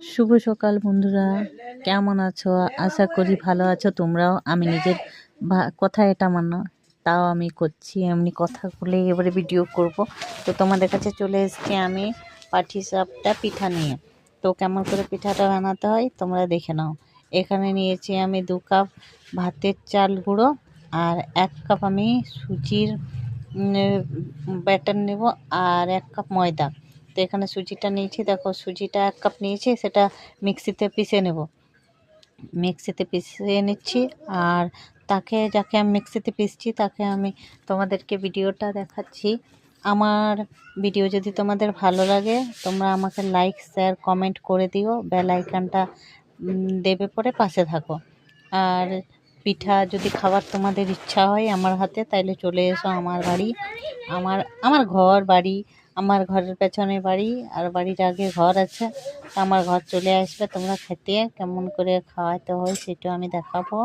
শুভ সকাল বন্ধুরা, কেমন আছো? আশা করি ভালো আছো তোমরাও। আমি নিজের কথা এটা মানো, তাও আমি করছি এমনি কথা বলে এবারে ভিডিও করব। তো তোমাদের কাছে চলে এসেছি আমি পাটিসাপটা পিঠা নিয়ে। তো কেমন করে পিঠাটা বানাতে হয় তোমরা দেখে নাও। এখানে নিয়েছি আমি 2 কাপ ভাতের চাল গুঁড়ো আর 1 কাপ আমি সুজির ব্যাটার নেব আর 1 কাপ ময়দা। তো এখানে সুজিটা নিয়েছি, দেখো সুজিটা 1 কাপ নিয়েছি, সেটা মিক্সিতে পিষে নেব। মিক্সিতে পিষে নিচ্ছি আর যাকে আমি মিক্সিতে পিষছি তাকে আমি তোমাদেরকে ভিডিওটা দেখাচ্ছি। আমার ভিডিও যদি তোমাদের ভালো লাগে তোমরা আমাকে লাইক শেয়ার কমেন্ট করে দিও, বেল আইকনটা দেবে পরে পাশে থাকো। আর পিঠা যদি খাবার তোমাদের ইচ্ছা হয় আমার হাতে, তাইলে চলে এসো আমার বাড়ি। আমার ঘর বাড়ি, আমার ঘরের পেছনে বাড়ি আর বাড়ির আগে ঘর আছে। আমার ঘর চলে আসবে, তোমরা খেতে কেমন করে খাওয়াতে হয় সেটাও আমি দেখাবো।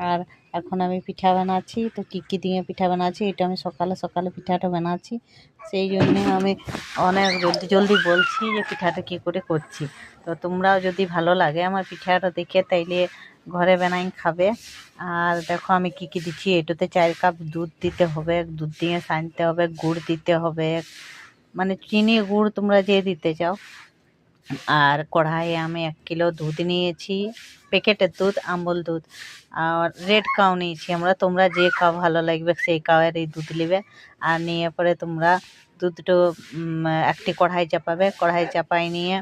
আর এখন আমি পিঠা বানাচ্ছি, তো কী কী দিয়ে পিঠা বানাচ্ছি এটা আমি সকালে সকালে পিঠাটা বানাচ্ছি, সেই জন্যে আমি অনেক জলদি জলদি বলছি যে পিঠাটা কী করে করছি। তো তোমরাও যদি ভালো লাগে আমার পিঠাটা দেখে তাইলে ঘরে বানাই খাবে। আর দেখো আমি কি কি দিচ্ছি। এটাতে 4 কাপ দুধ দিতে হবে, দুধ দিয়ে সানতে হবে, গুড় দিতে হবে, মানে চিনি গুড় তোমরা যে দিতে চাও। আর কড়াইয়ে আমি 1 কিলো দুধ নিয়েছি, প্যাকেটের দুধ, আমুল দুধ। আর রেড কাউ নিয়েছি আমরা, তোমরা যে কাউ ভালো লাগবে সেই কাউয়ের এই দুধ নেবে। আর নিয়ে পরে তোমরা দুধটো একটি কড়াই চাপাবে, কড়াই চাপাই নিয়ে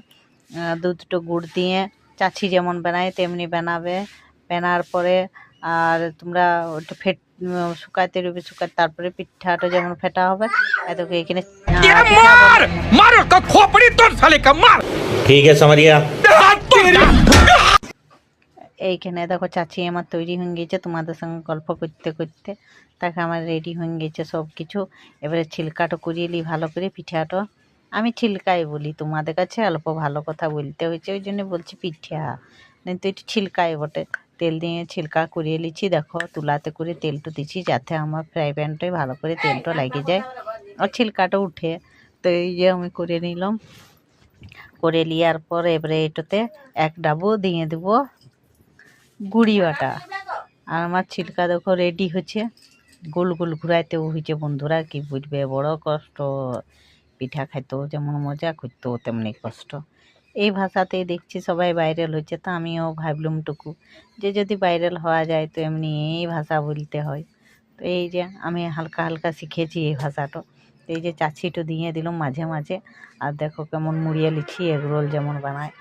দুধটো গুড় দিয়ে চাছি যেমন বানায় তেমনি বানাবে। বানার পরে আর তোমরা ওটা শুকাতে দেবে, তারপরে পিঠাটা যেমন ফেটা হবে এতকে এখানে ठीक है समरिया। এইখানে দেখো চাচি আমার তৈরি হয়ে গেছে, তোমাদের সঙ্গে গল্প করতে করতে তাকে আমার রেডি হয়ে গেছে সব কিছু। এবারে ছিলকাটা করিয়ে নিই ভালো করে। পিঠাটা আমি ছিলকাই বলি, তোমাদের কাছে অল্প ভালো কথা বলতে হয়েছে ওই জন্য বলছি পিঠা, কিন্তু একটু ছিলকাই বটে। তেল দিয়ে ছিলকা করিয়ে নিচ্ছি, দেখো তুলাতে করে তেলটা দিচ্ছি যাতে আমার ফ্রাই প্যানটাই ভালো করে তেলটা লেগে যায় আর ছিলকাটা উঠে। তো এই যে আমি করে নিলাম, করে নেওয়ার পর এবারে এটাতে 1 ডাবু দিয়ে দেবো গুড়ি বাটা। আর আমার ছিলকা দেখো রেডি হচ্ছে, গোল গোল ঘুরাইতেও হয়েছে। বন্ধুরা কি বুঝবে, বড় কষ্ট। পিঠা খাইতেও যেমন মজা, করতেও তেমনি কষ্ট। এই ভাষাতেই দেখছি সবাই ভাইরাল হচ্ছে, তো আমিও ভাবলুম টুকু যে যদি ভাইরাল হওয়া যায় তো এমনি এই ভাষা বলতে হয়। তো এই যে আমি হালকা হালকা শিখেছি এই ভাষাটা। এই যে চাচিটো দিয়ে দিলাম মাঝে মাঝে। আর দেখো কেমন মুড়িয়ে লিখছি, এগরোল যেমন বানায়